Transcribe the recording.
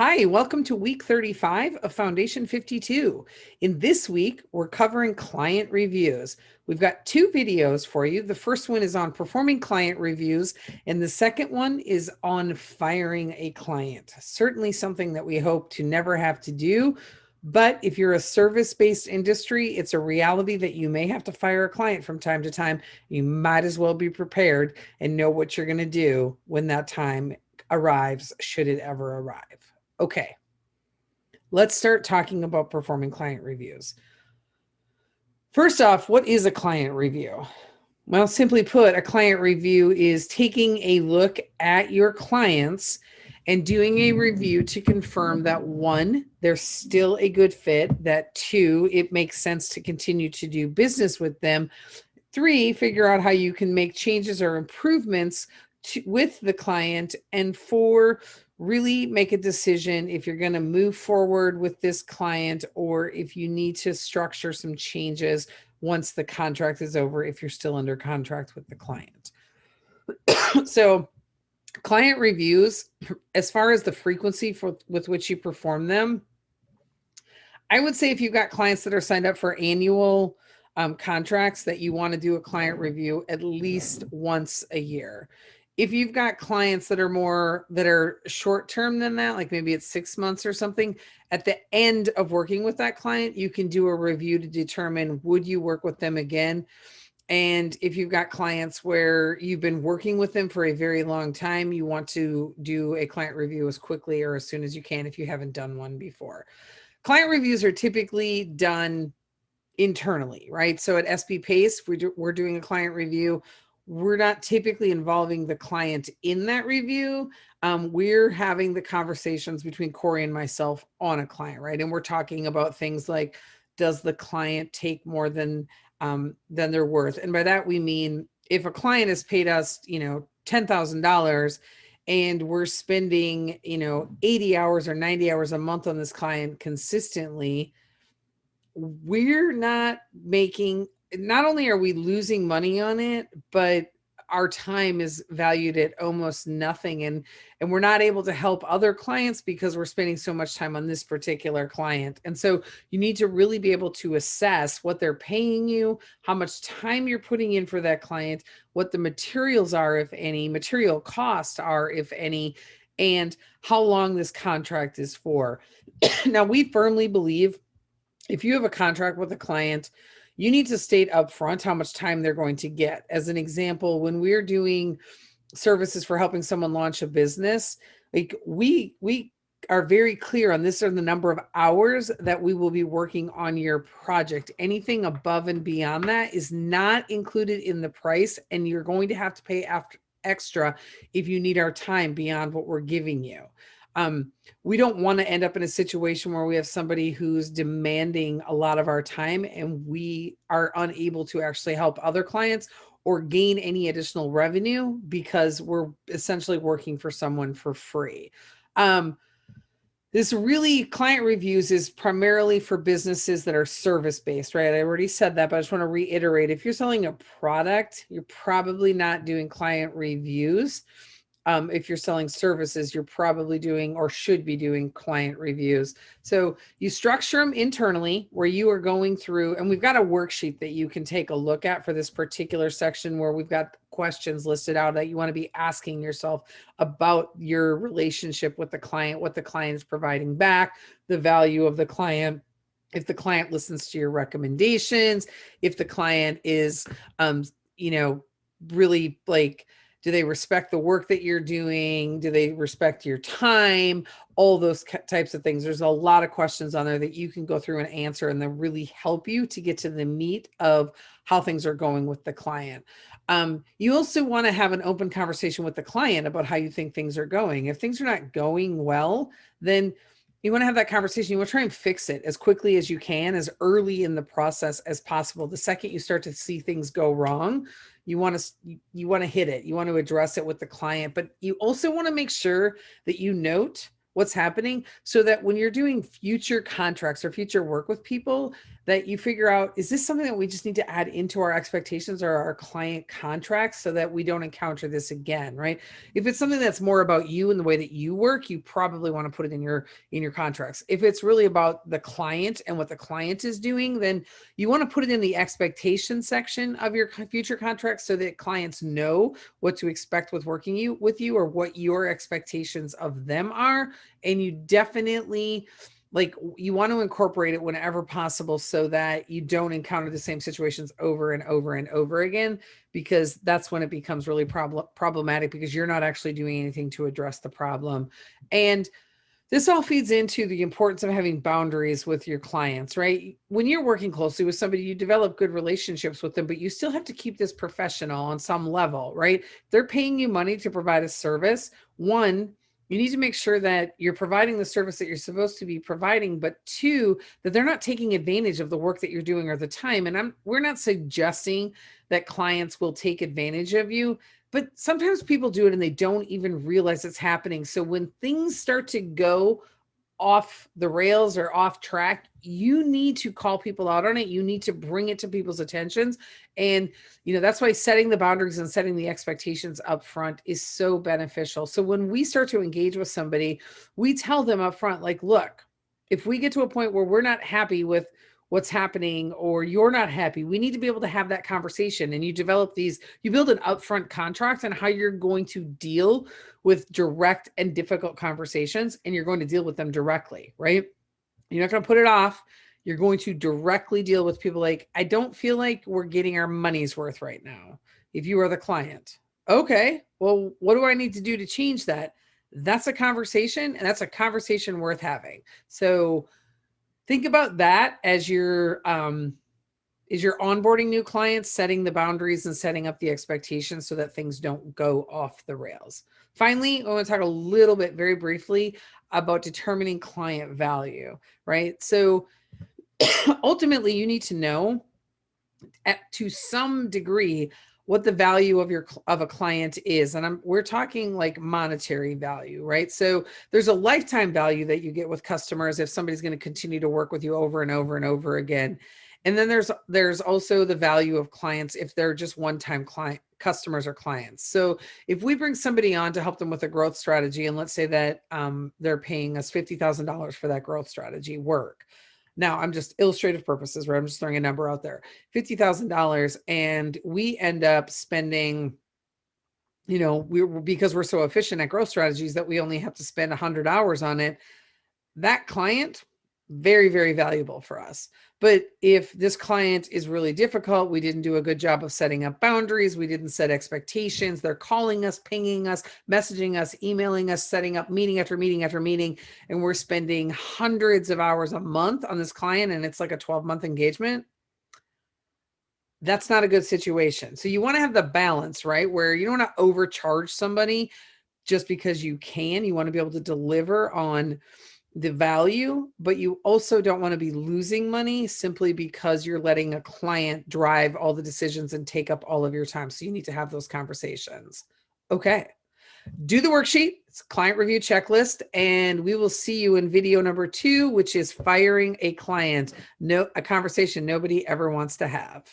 Hi, welcome to week 35 of Foundation 52. In this week, we're covering client reviews. We've got two videos for you. The first one is on performing client reviews, and the second one is on firing a client. Certainly something that we hope to never have to do. But if you're a service-based industry, it's a reality that you may have to fire a client from time to time. You might as well be prepared and know what you're going to do when that time arrives, should it ever arrive. Okay, let's start talking about performing client reviews. First off, what is a client review? Well, simply put, a client review is taking a look at your clients and doing a review to confirm that one, they're still a good fit, that two, it makes sense to continue to do business with them, three, figure out how you can make changes or improvements with the client, and four, really make a decision if you're going to move forward with this client or if you need to structure some changes once the contract is over, if you're still under contract with the client. So client reviews, as far as the frequency with which you perform them, I would say if you've got clients that are signed up for annual contracts, that you want to do a client review at least once a year. If you've got clients that are short term than that, like maybe it's 6 months or something, at the end of working with that client, you can do a review to determine, would you work with them again? And if you've got clients where you've been working with them for a very long time, you want to do a client review as quickly or as soon as you can if you haven't done one before. Client reviews are typically done internally, right? So at SB Pace, we're doing a client review. We're not typically involving the client in that review. We're having the conversations between Corey and myself on a client, right? And we're talking about things like, does the client take more than they're worth? And by that, we mean if a client has paid us, $10,000 and we're spending, 80 hours or 90 hours a month on this client consistently, we're not only are we losing money on it, but our time is valued at almost nothing. And we're not able to help other clients because we're spending so much time on this particular client. And so you need to really be able to assess what they're paying you, how much time you're putting in for that client, what the materials are, if any, material costs are, if any, and how long this contract is for. Now, we firmly believe if you have a contract with a client, you need to state upfront how much time they're going to get. As an example, when we're doing services for helping someone launch a business, like we are very clear on this are the number of hours that we will be working on your project. Anything above and beyond that is not included in the price, and you're going to have to pay extra if you need our time beyond what we're giving you. We don't want to end up in a situation where we have somebody who's demanding a lot of our time and we are unable to actually help other clients or gain any additional revenue because we're essentially working for someone for free. This really client reviews is primarily for businesses that are service-based, right? I already said that, but I just want to reiterate. If you're selling a product, you're probably not doing client reviews. If you're selling services, you're probably doing or should be doing client reviews. So you structure them internally where you are going through, and we've got a worksheet that you can take a look at for this particular section where we've got questions listed out that you want to be asking yourself about your relationship with the client, what the client is providing back, the value of the client, if the client listens to your recommendations, if the client is, really like, do they respect the work that you're doing? Do they respect your time? All those types of things. There's a lot of questions on there that you can go through and answer, and they'll really help you to get to the meat of how things are going with the client. You also want to have an open conversation with the client about how you think things are going. If things are not going well, then you want to have that conversation. You want to try and fix it as quickly as you can, as early in the process as possible. The second you start to see things go wrong, you want to hit it. You want to address it with the client, but you also want to make sure that you note what's happening so that when you're doing future contracts or future work with people, that you figure out, is this something that we just need to add into our expectations or our client contracts so that we don't encounter this again, right? If it's something that's more about you and the way that you work, you probably want to put it in your contracts. If it's really about the client and what the client is doing, then you want to put it in the expectation section of your future contracts so that clients know what to expect with working with you or what your expectations of them are. And you definitely, like, you want to incorporate it whenever possible so that you don't encounter the same situations over and over and over again, because that's when it becomes really problematic, because you're not actually doing anything to address the problem. And this all feeds into the importance of having boundaries with your clients, right? When you're working closely with somebody, you develop good relationships with them, but you still have to keep this professional on some level, right? They're paying you money to provide a service. One, you need to make sure that you're providing the service that you're supposed to be providing, but two, that they're not taking advantage of the work that you're doing or the time. And we're not suggesting that clients will take advantage of you, but sometimes people do it and they don't even realize it's happening. So when things start to go off the rails or off track, you need to call people out on it. You need to bring it to people's attentions. And, that's why setting the boundaries and setting the expectations up front is so beneficial. So when we start to engage with somebody, we tell them up front, like, look, if we get to a point where we're not happy with what's happening or you're not happy, we need to be able to have that conversation. And you build an upfront contract on how you're going to deal with direct and difficult conversations, and you're going to deal with them directly, right? You're not going to put it off. You're going to directly deal with people like, I don't feel like we're getting our money's worth right now. If you are the client, okay, well, what do I need to do to change that? That's a conversation, and that's a conversation worth having. So think about that as you're onboarding new clients, setting the boundaries and setting up the expectations so that things don't go off the rails. Finally, I want to talk a little bit very briefly about determining client value, right? So ultimately, you need to know to some degree what the value of a client is, and we're talking like monetary value, right? So there's a lifetime value that you get with customers if somebody's going to continue to work with you over and over and over again. And then there's also the value of clients if they're just one-time customers or clients. So if we bring somebody on to help them with a growth strategy, and let's say that they're paying us $50,000 for that growth strategy work. Now, I'm just illustrative purposes, right? I'm just throwing a number out there, $50,000, and we end up spending, because we're so efficient at growth strategies that we only have to spend 100 hours on it. That client, very, very valuable for us. But if this client is really difficult, we didn't do a good job of setting up boundaries, we didn't set expectations, they're calling us, pinging us, messaging us, emailing us, setting up meeting after meeting after meeting, and we're spending hundreds of hours a month on this client, and it's like a 12-month engagement, that's not a good situation. So you want to have the balance, right? Where you don't want to overcharge somebody just because you can. You want to be able to deliver on the value, but you also don't want to be losing money simply because you're letting a client drive all the decisions and take up all of your time. So you need to have those conversations. Okay. Do the worksheet. It's a client review checklist, and we will see you in video number 2, which is firing a client. A conversation nobody ever wants to have.